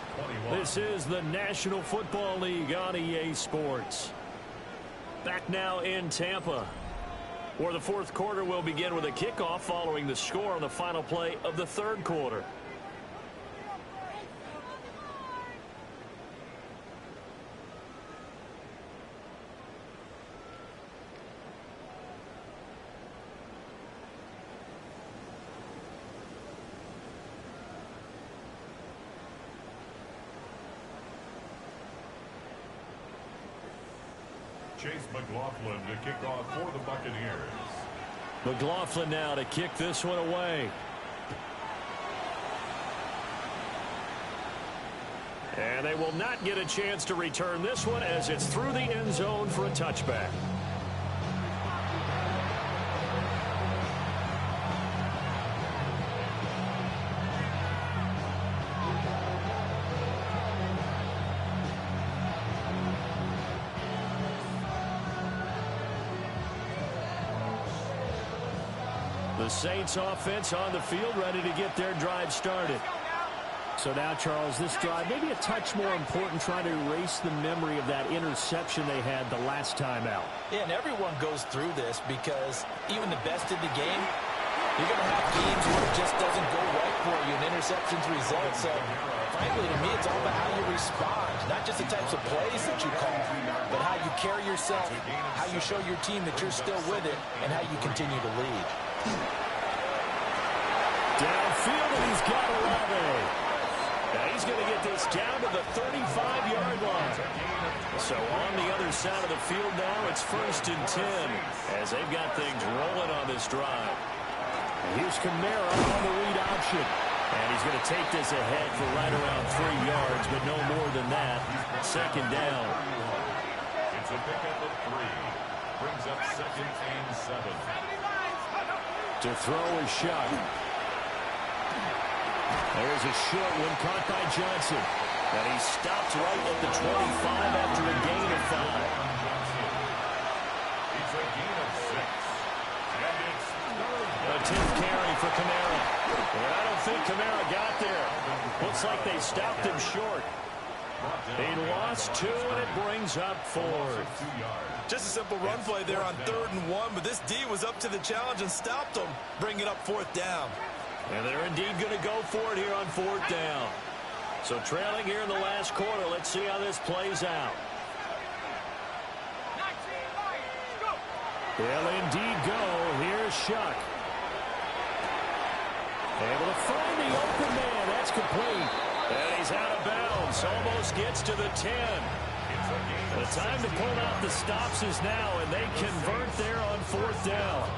Speaker 1: This is the National Football League on EA Sports. Back now in Tampa, where the 4th quarter will begin with a kickoff following the score on the final play of the 3rd quarter.
Speaker 2: Chase McLaughlin to kick off for the Buccaneers.
Speaker 1: McLaughlin now to kick this one away. And they will not get a chance to return this one as it's through the end zone for a touchback. The Saints offense on the field ready to get their drive started. So now, Charles, this drive maybe a touch more important, trying to erase the memory of that interception they had the last time out.
Speaker 3: Yeah, and everyone goes through this because even the best in the game, you're going to have games where it just doesn't go right for you and interceptions result. So, frankly, to me, it's all about how you respond, not just the types of plays that you call, but how you carry yourself, how you show your team that you're still with it, and how you continue to lead.
Speaker 1: Downfield, and he's got Olave. Now he's going to get this down to the 35-yard line. So on the other side of the field now, it's 1st and 10 as they've got things rolling on this drive. Here's Kamara on the read option. And he's going to take this ahead for right around 3 yards, but no more than that. 2nd down.
Speaker 2: It's a pickup of 3. Brings up 2nd and 7.
Speaker 1: To throw is Shuck. There's a short one caught by Johnson. And he stops right at the 25 after a gain of 5.
Speaker 2: It's a gain of 6. And it's
Speaker 1: A 10th carry for Kamara. And I don't think Kamara got there. Looks like they stopped him short. He lost 2, and it brings up 4th.
Speaker 5: Just a simple run play there on 3rd and 1, but this D was up to the challenge and stopped him, bringing up 4th down.
Speaker 1: And they're indeed going to go for it here on 4th down. So trailing here in the last quarter. Let's see how this plays out. They'll indeed go. Here's Shuck. Able to find the open man. That's complete. And he's out of bounds. Almost gets to the 10. The time to pull out the stops is now, and they convert there on 4th down.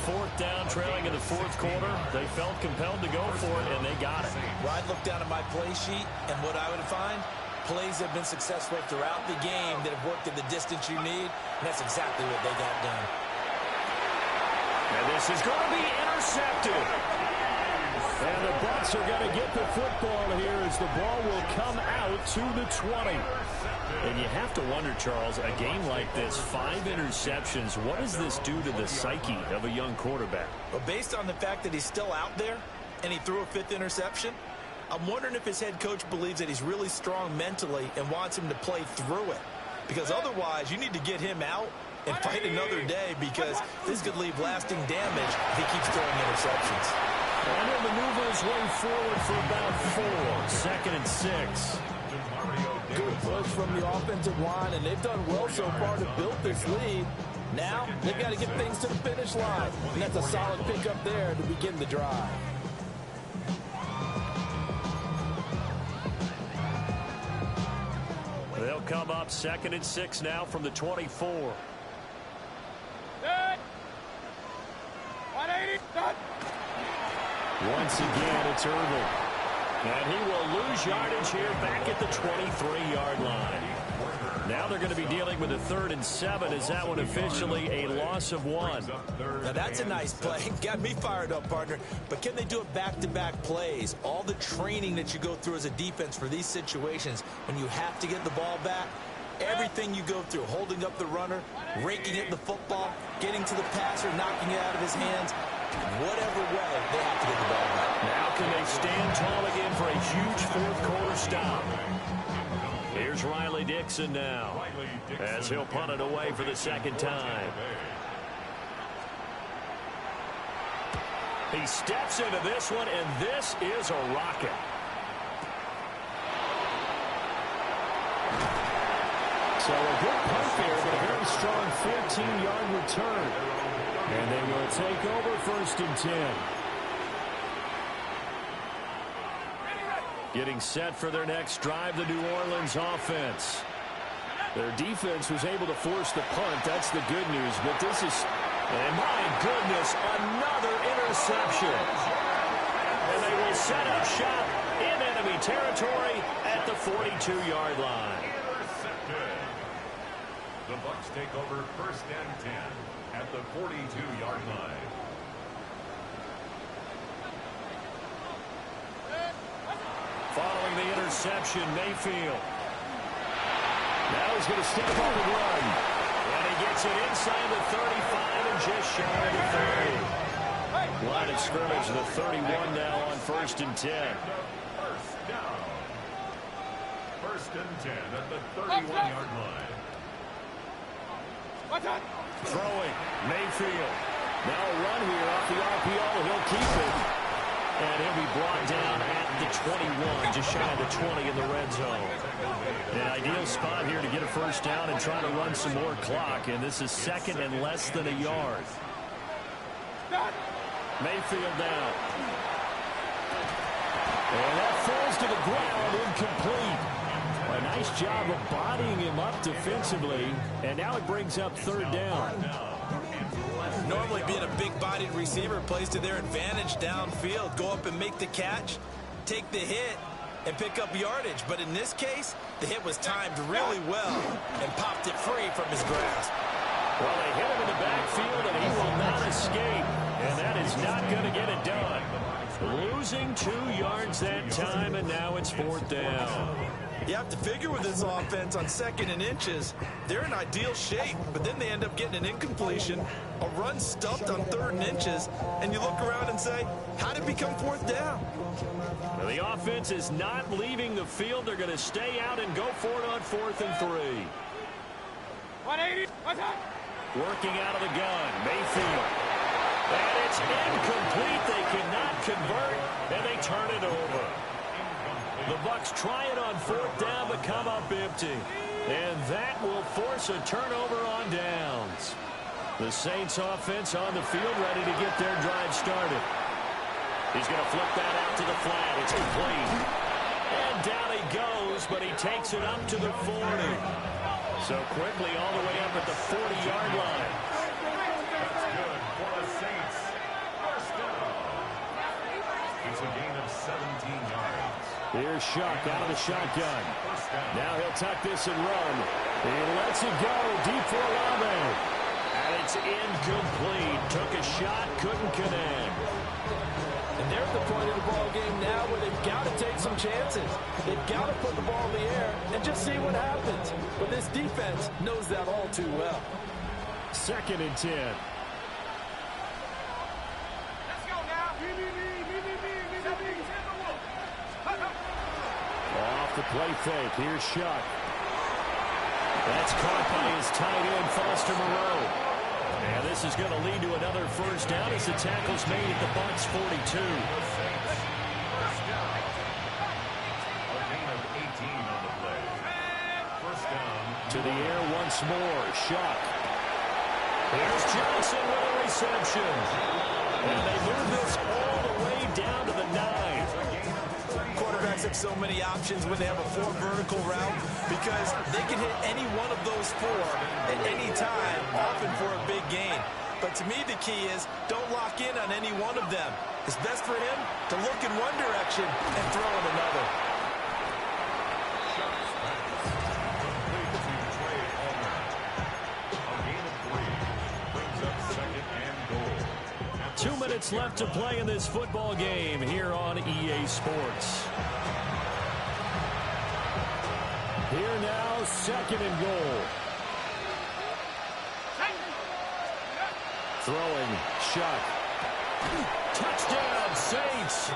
Speaker 1: 4th down, trailing in the 4th quarter. They felt compelled to go for it, and they got it.
Speaker 3: Well, I'd look down at my play sheet, and what I would find, plays have been successful throughout the game that have worked at the distance you need, and that's exactly what they got done.
Speaker 1: And this is going to be intercepted. And the Bucs are going to get the football here as the ball will come out to the 20. And you have to wonder, Charles, a game like this, 5 interceptions, what does this do to the psyche of a young quarterback?
Speaker 3: Well, based on the fact that he's still out there and he threw a 5th interception, I'm wondering if his head coach believes that he's really strong mentally and wants him to play through it. Because otherwise, you need to get him out and fight another day, because this could leave lasting damage if he keeps throwing interceptions.
Speaker 1: And he'll maneuver his way forward for about 4. 2nd and 6.
Speaker 3: Good push from the offensive line, and they've done well so far to build this lead. Now, they've got to get things to the finish line, and that's a solid pickup there to begin the drive.
Speaker 1: They'll come up 2nd and 6 now from the 24. Once again, it's Irvin. And he will lose yardage here back at the 23-yard line. Now they're going to be dealing with a 3rd and 7. Is that one officially a loss of 1?
Speaker 3: Now that's a nice play. Got me fired up, partner. But can they do it back-to-back plays? All the training that you go through as a defense for these situations, when you have to get the ball back, everything you go through, holding up the runner, raking it in the football, getting to the passer, knocking it out of his hands, whatever way, they have to get the ball back.
Speaker 1: Now can they stand tall again for a huge 4th quarter stop? Here's Riley Dixon now, as he'll punt it away for the 2nd time. He steps into this one, and this is a rocket. So a good punt there, but a very strong 14-yard return. And they will take over 1st and 10. Getting set for their next drive, the New Orleans offense. Their defense was able to force the punt. That's the good news. But this is, and my goodness, another interception. And they will set up shop in enemy territory at the 42-yard line.
Speaker 2: Intercepted. The Bucs take over 1st and 10 at the 42-yard line.
Speaker 1: Following the interception, Mayfield. Now he's going to step on the run. And he gets it inside the 35 and just shy of the 30. Line of scrimmage, the 31 now on 1st and 10.
Speaker 2: First down. 1st and 10 at the 31-yard line.
Speaker 1: Throwing, Mayfield. Now a run here off the RPO. He'll keep it. And he'll be brought down at the 21, just shy of the 20 in the red zone. An ideal spot here to get a first down and try to run some more clock. And this is 2nd and less than a yard. Mayfield down. And that falls to the ground, incomplete. A nice job of bodying him up defensively. And now it brings up 3rd down.
Speaker 5: Normally being a big-bodied receiver plays to their advantage downfield. Go up and make the catch, take the hit, and pick up yardage. But in this case, the hit was timed really well and popped it free from his grasp.
Speaker 1: Well, they hit him in the backfield, and he will not escape. And that is not going to get it done. Losing 2 yards that time, and now it's 4th down.
Speaker 5: You have to figure with this offense on 2nd and inches, they're in ideal shape, but then they end up getting an incompletion, a run stuffed on 3rd and inches, and you look around and say, how did it become 4th down?
Speaker 1: Well, the offense is not leaving the field. They're going to stay out and go for it on 4th and 3.
Speaker 6: 180. What's up?
Speaker 1: Working out of the gun, Mayfield. And it's incomplete. They cannot convert, and they turn it over. The Bucs try it on 4th down, but come up empty. And that will force a turnover on downs. The Saints offense on the field ready to get their drive started. He's going to flip that out to the flat. It's complete. And down he goes, but he takes it up to the 40. So quickly all the way up at the 40-yard line.
Speaker 2: That's good for the Saints. First down. It's a gain of 17 yards.
Speaker 1: Here's Shuck out of the shotgun. Now he'll tuck this and run. He lets it go deep for Olave. And it's incomplete. Took a shot, couldn't connect.
Speaker 3: And they're at the point of the ball game now where they've got to take some chances. They've got to put the ball in the air and just see what happens. But this defense knows that all too well.
Speaker 1: 2nd and 10.
Speaker 6: Let's go now.
Speaker 1: Off the play fake. Here's Shuck. That's caught by his tight end, Foster Moreau. And this is going to lead to another first down as the tackle's made at the Bucs 42.
Speaker 2: First down. A gain of 18 on the play. First down.
Speaker 1: To the air once more. Shuck. Here's Johnson with a reception. And they move this all the way down to the 9.
Speaker 5: Quarterbacks have so many options when they have a 4 vertical route because they can hit any one of those 4 at any time, often for a big gain. But to me, the key is don't lock in on any one of them. It's best for him to look in one direction and throw in another.
Speaker 2: Complete to Trey Palmer. A gain of 3 brings up 2nd and goal.
Speaker 1: 2 minutes left to play in this football game here on EA Sports. Here now, 2nd and goal. Throwing, Shuck. Touchdown, Saints.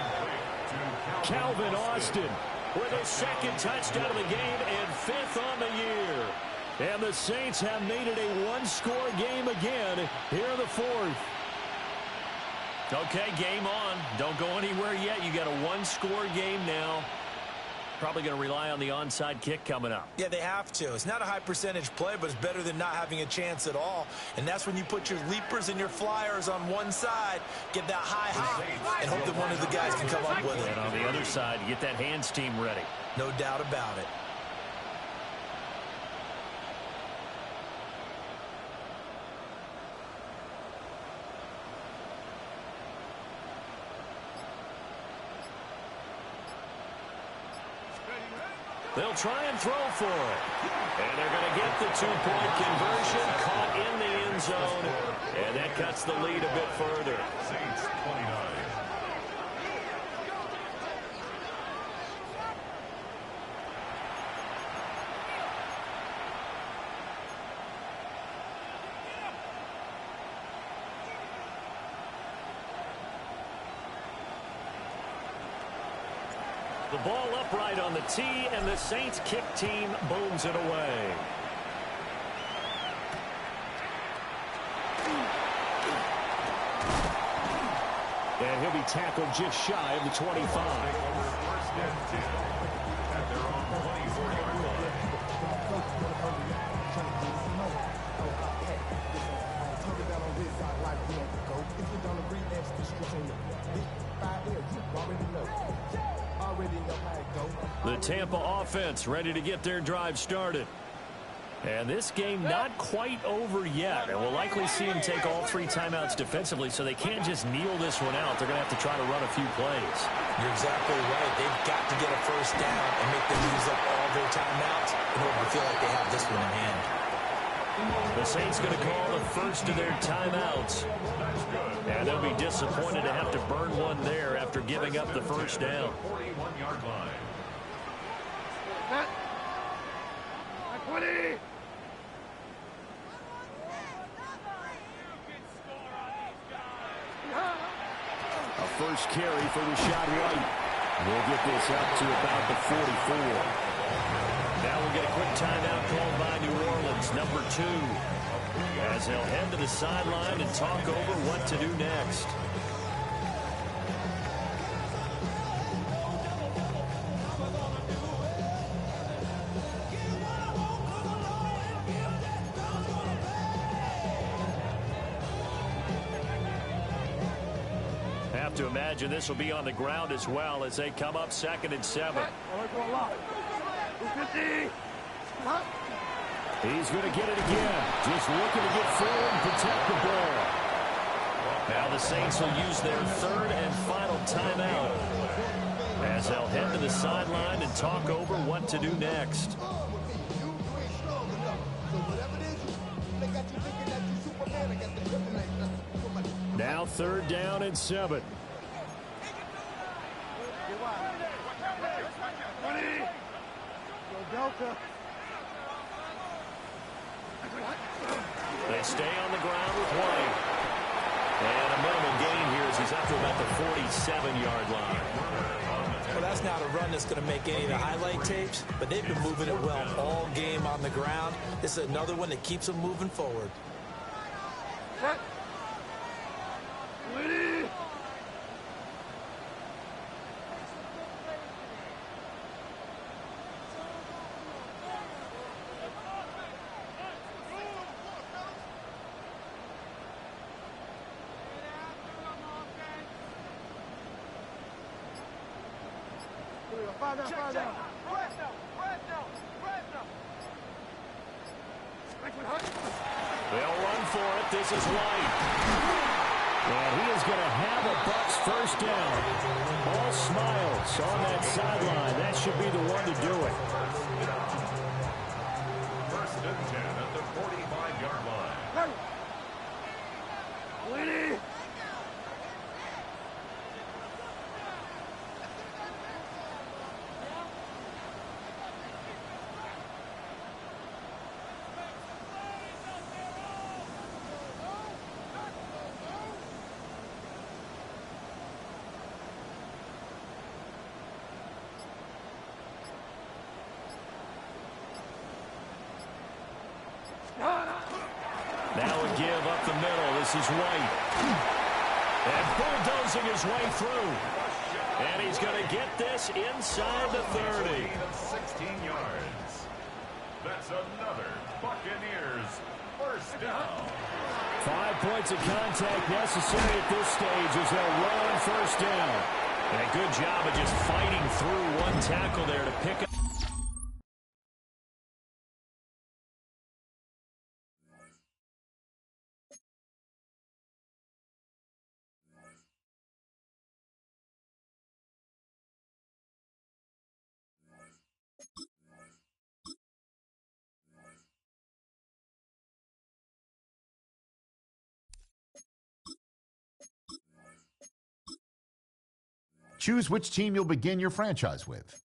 Speaker 1: Calvin Austin with his 2nd touchdown of the game and 5th on the year. And the Saints have made it a 1-score game again here in the 4th. Okay, game on. Don't go anywhere yet. You got a 1-score game now. Probably going to rely on the onside kick coming up.
Speaker 5: Yeah, they have to. It's not a high percentage play, but it's better than not having a chance at all. And that's when you put your leapers and your flyers on one side, get that high hop, and hope that one of the guys can come up with it.
Speaker 1: And on the other side, get that hands team ready.
Speaker 5: No doubt about it.
Speaker 1: They'll try and throw for it. And they're going to get the two-point conversion, caught in the end zone, and that cuts the lead a bit further.
Speaker 2: Saints 29.
Speaker 1: The ball upright on the tee, and the Saints kick team booms it away. And he'll be tackled just shy of the 25.
Speaker 2: First and 10 at their own 24-yard line.
Speaker 1: The Tampa offense ready to get their drive started. And this game not quite over yet. And we'll likely see them take all three timeouts defensively, so they can't just kneel this one out. They're going to have to try to run a few plays.
Speaker 3: You're exactly right. They've got to get a first down and make them use up all their timeouts in order to feel like they have this one in hand.
Speaker 1: The Saints going to call the first of their timeouts. And they'll be disappointed to have to burn one there after giving up the first down.
Speaker 2: 41-yard line.
Speaker 6: 20.
Speaker 1: A first carry for Rashad White. We'll get this up to about the 44. Now we'll get a quick timeout called by New Orleans, number 2. As they'll head to the sideline and talk over what to do next. Have to imagine this will be on the ground as well as they come up 2nd and 7. He's going to get it again. Just looking to get forward and protect the ball. Now the Saints will use their 3rd and final timeout as they'll head to the sideline and talk over what to do next. Now 3rd down and 7. They stay on the ground with White. And a minimal gain here as he's up to about the 47-yard line.
Speaker 3: Well, that's not a run that's going to make any of the highlight tapes, but they've been moving it well all game on the ground. This is another one that keeps them moving forward.
Speaker 1: They'll run for it. This is White. And he is going to have a Bucs first down. All smiles on that sideline. That should be the one to do it.
Speaker 2: First and 10 at the 45-yard line.
Speaker 1: Now a give up the middle. This is White. And bulldozing his way through. And he's going to get this inside the 30.
Speaker 2: 16 yards. That's another Buccaneers first down.
Speaker 1: 5 points of contact necessary at this stage as they'll run on first down. And a good job of just fighting through one tackle there to pick up.
Speaker 7: Choose which team you'll begin your franchise with.